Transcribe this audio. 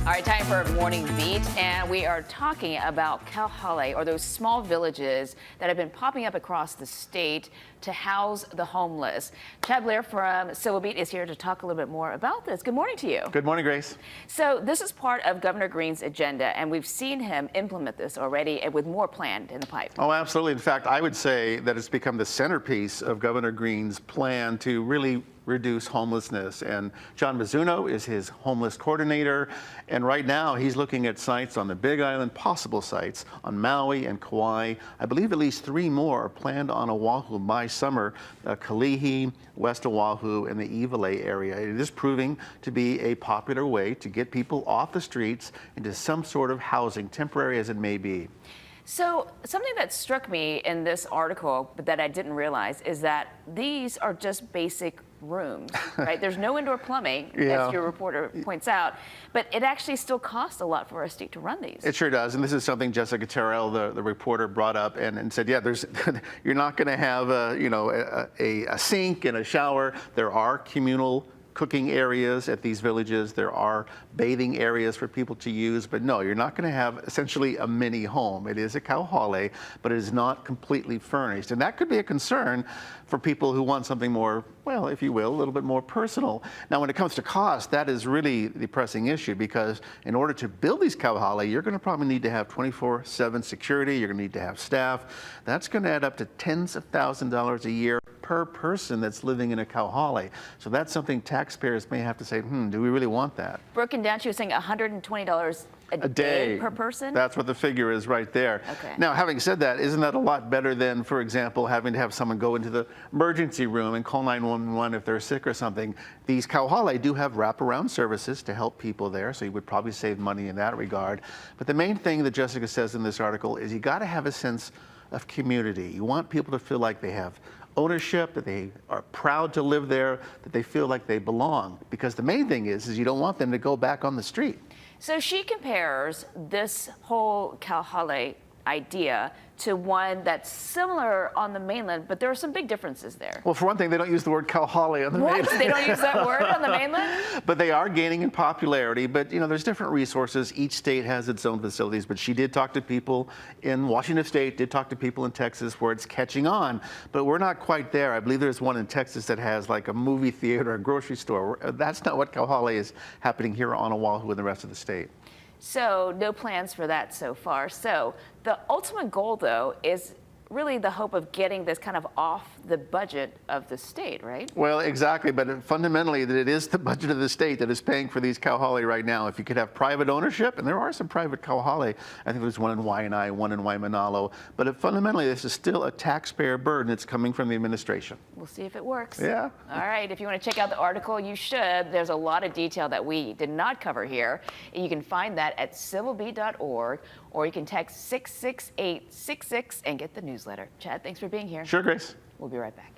All right, time for a morning beat, and we are talking about kauhale, or those small villages that have been popping up across the state to house the homeless. Chad Blair from Civil Beat is here to talk a little bit more about this. Good morning to you. Good morning, Grace. So this is part of Governor Green's agenda, and we've seen him implement this already, and with more planned in the pipe. Oh, absolutely. In fact, I would say that it's become the centerpiece of Governor Green's plan to really reduce homelessness. And John Mizuno is his homeless coordinator. And right now he's looking at sites on the Big Island, possible sites on Maui and Kauai. I believe at least 3 more are planned on Oahu by summer, Kalihi, West Oahu, and the Iwalei area. It is proving to be a popular way to get people off the streets into some sort of housing, temporary as it may be. So something that struck me in this article, but that I didn't realize, is that these are just basic rooms, right? There's no indoor plumbing, as your reporter points out, but it actually still costs a lot for a state to run these. It sure does, and this is something Jessica Terrell, the reporter, brought up and said, yeah, you're not going to have a sink and a shower. There are communal cooking areas at these villages. There are bathing areas for people to use, but no, you're not going to have essentially a mini home. It is a kauhale, but it is not completely furnished. And that could be a concern for people who want something more, well, if you will, a little bit more personal. Now, when it comes to cost, that is really the pressing issue, because in order to build these kauhale, you're going to probably need to have 24/7 security. You're going to need to have staff. That's going to add up to tens of thousands of dollars a year per person that's living in a kauhale. So that's something taxpayers may have to say, do we really want that? Broken down, she was saying $120 a day per person? That's what the figure is right there. Okay. Now, having said that, isn't that a lot better than, for example, having to have someone go into the emergency room and call 911 if they're sick or something? These kauhale do have wraparound services to help people there, so you would probably save money in that regard. But the main thing that Jessica says in this article is you got to have a sense of community. You want people to feel like they have ownership, that they are proud to live there, that they feel like they belong. Because the main thing is you don't want them to go back on the street. So she compares this whole kauhale idea to one that's similar on the mainland, but there are some big differences there. Well, for one thing, they don't use the word kauhale on the mainland. They don't use that word on the mainland? But they are gaining in popularity. But, there's different resources. Each state has its own facilities. But she did talk to people in Washington State, did talk to people in Texas where it's catching on. But we're not quite there. I believe there's one in Texas that has like a movie theater, a grocery store. That's not what kauhale is happening here on Oahu and the rest of the state. So no plans for that so far. So the ultimate goal, though, is really the hope of getting this kind of off the budget of the state, right? Well, exactly, but fundamentally that it is the budget of the state that is paying for these kauhale right now. If you could have private ownership, and there are some private kauhale, I think there's one in Waianae, one in Waimanalo, but fundamentally this is still a taxpayer burden that's coming from the administration. We'll see if it works. Yeah. All right, if you want to check out the article, you should. There's a lot of detail that we did not cover here, and you can find that at civilbeat.org, or you can text 66866 and get the newsletter. Chad, thanks for being here. Sure, Grace. We'll be right back.